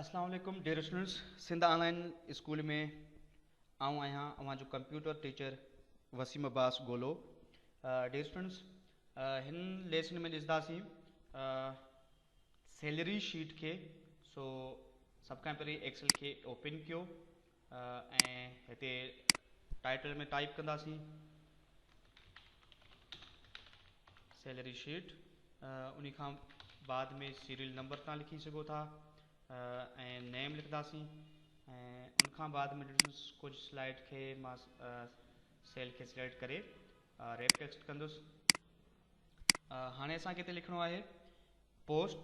अस्सलाम वालेकुम dear students. Sindh online school में आऊँ आहियां अवां जो कंप्यूटर टीचर वसीम अब्बास गोलो। डियर स्टूडेंट्स, हिन लेसन में ॾिसंदासीं सैलरी शीट के। सो सब खां पहिरीं एक्सेल के ओपन कयो ऐं हिते टाइटल में टाइप कंदासीं सैलरी शीट। उन खां बाद में सीरियल नंबर तव्हां लिखी सघो था ऐं नेम लिखंदासीं ऐं उनखां बाद में कुछ स्लाइड के मां सेल के सिलेक्ट करे रेप टेक्स्ट कंदुसि। हाणे असांखे हिते लिखणो आहे पोस्ट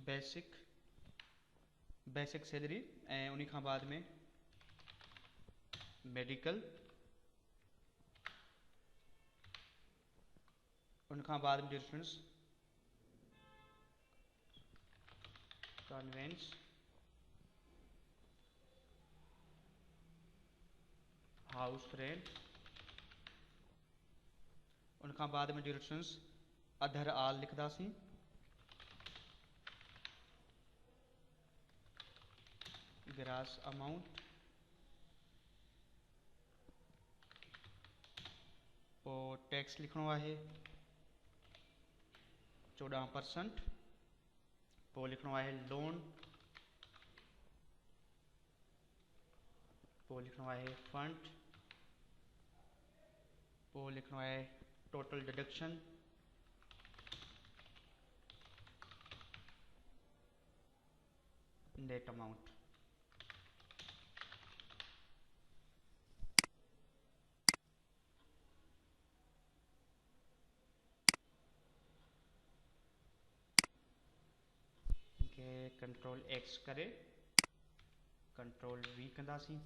बेसिक सैलरी ऐं उन खां बाद में मेडिकल, उनखां बाद में डिफरेंस कन्वेंस, हाउस रेंट, उनखां बाद में डिफरेंस अधर आल लिखदासीं, ग्रास अमाउंट, पोइ टैक्स लिखणो आहे 14%, पोइ लिखणो आहे लोन, पोइ लिखणो आहे फंड, पोइ लिखणो आहे total deduction, net amount. Control x करे कंट्रोल वी कंदासीं।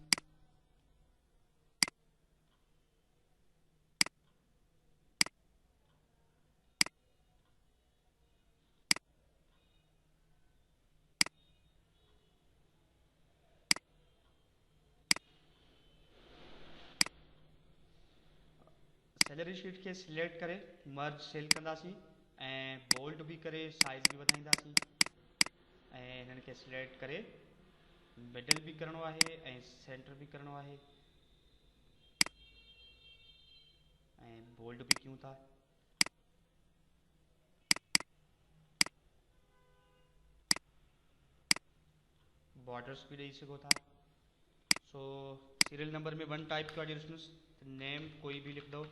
सैलरी शीट के सिलेक्ट करे मर्ज सेल कंदासीं ऐं बोल्ड भी करे साइज भी वधाईंदासीं ऐं हिननि खे सिलेक्ट करे मिडल भी करणो आहे ऐं सेंटर भी करणो आहे ऐं बोल्ड भी कयूं था। बॉर्डर्स भी ॾेई सघो था। सो सीरियल नंबर में 1 टाइप कयो डिस्टेंस, नेम कोई भी लिख दो,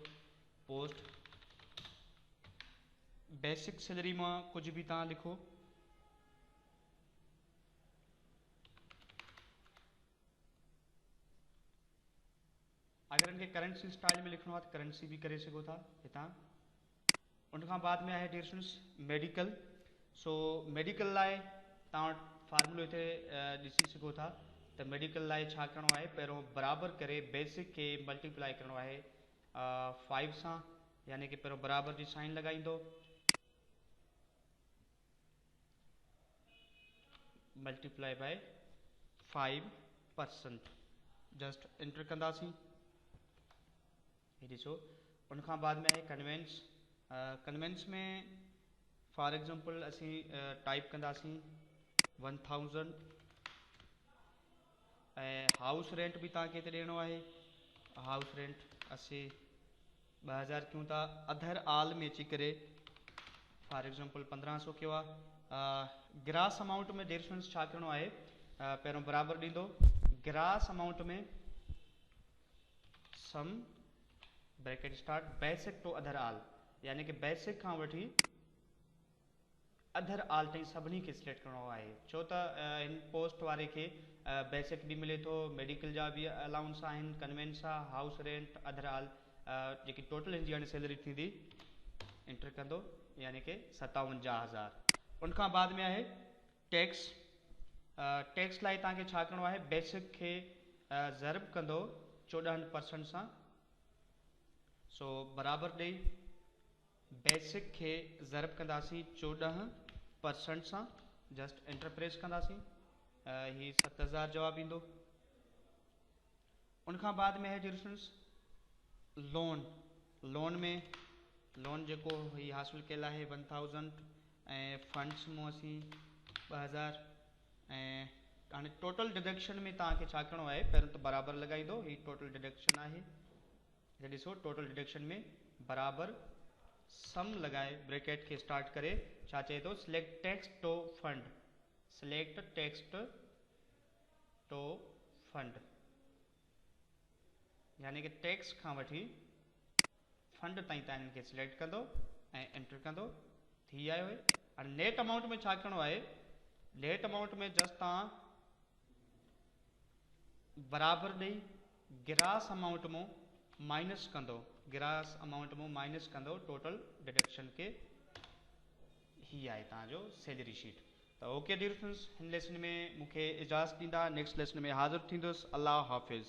पोस्ट बेसिक सैलरी में कुछ भी तव्हां लिखो, अगर इनके करेंसी स्टाइल में लिखना है तो करेंसी भी करे सको था हितां। उनखां बाद में है डिस्टेंस मेडिकल। सो मेडिकल लाए तव्हां फार्मूलो हिते ॾिसी सघो था तो मेडिकल लाए छा करणो आहे, पहिरों बराबर करे बेसिक के मल्टीप्लाई करणो आहे 5 सां, यानी कि पहिरों बराबर जी साइन लगाईंदो, मल्टीप्लाई बाय 5%, जस्ट एंटर कंदासीं। ॾिसो उनखां बाद में है कन्वेंस। कन्वेंस में फॉर एग्जांपल असी टाइप कंदासीं 1000 ऐं हाउस रेंट भी तव्हांखे हिते ॾियणो आहे। हाउस रेंट असी 2000 कयूं था। अधर आल में अची करे फॉर एग्जांपल 1500 कयो आहे। ग्रास अमाउंट में डिफरेंस छा करणो आहे, पहिरों बराबर ॾींदो, ग्रास अमाउंट में sum bracket start basic to other all, यानी कि बेसिक खां वठी अधर आल ताईं सभिनी खे सिलेक्ट करणो आहे। छो त इन पोस्ट वारे खे बेसिक भी मिले थो, मेडिकल जा भी अलाउंस आहिनि, कन्वेंस आहे, हाउस रेंट, अधर आल, जेकी टोटल हिन जी हाणे सैलरी थींदी एंटर कंदो, यानी कि 57,000। उनखां बाद में आहे टैक्स। टैक्स लाइ तव्हांखे छा करणो आहे, बेसिक खे ज़रब कंदो 14% सां। सो बराबर ॾेई बेसिक के ज़रब कंदासीं 14% सां, जस्ट एंटर प्रेस कंदासीं, ही 7000 जवाब ईंदो। उनखां बाद में है डिफरेंस लोन। लोन में लोन जेको ही हासिल कयल आहे 1000 ऐं फंड्स मूं असीं 2000 ऐं हाणे टोटल डिडक्शन में तव्हांखे छा करिणो आहे, पहिरियों त बराबरि लॻाईंदो, ही टोटल डिडक्शन आहे। हे ॾिसो टोटल डिडक्शन में बराबरि सम लॻाए ब्रैकेट खे स्टार्ट करे छा चए थो, select tax to fund, select tax to fund, यानी कि टैक्स खां वठी फंड ताईं तव्हां हिननि खे सिलेक्ट कंदो ऐं एंटर कंदो, थी आयो आहे। हाणे नेट अमाउंट में छा करिणो आहे, नेट अमाउंट में जस्ट तव्हां बराबरि ॾेई ग्रास अमाउंट मूं माइनस कंदो, ग्रास अमाउंट मूं माइनस कंदो टोटल डिडक्शन के, ही आहे तव्हांजो सैलरी शीट। त ओके डियर फ्रेंड्स, हिन लेसन में मूंखे इजाज़त ॾींदा, नेक्स्ट लेसन में हाज़िर थींदुसि। अल्लाह हाफ़िज़।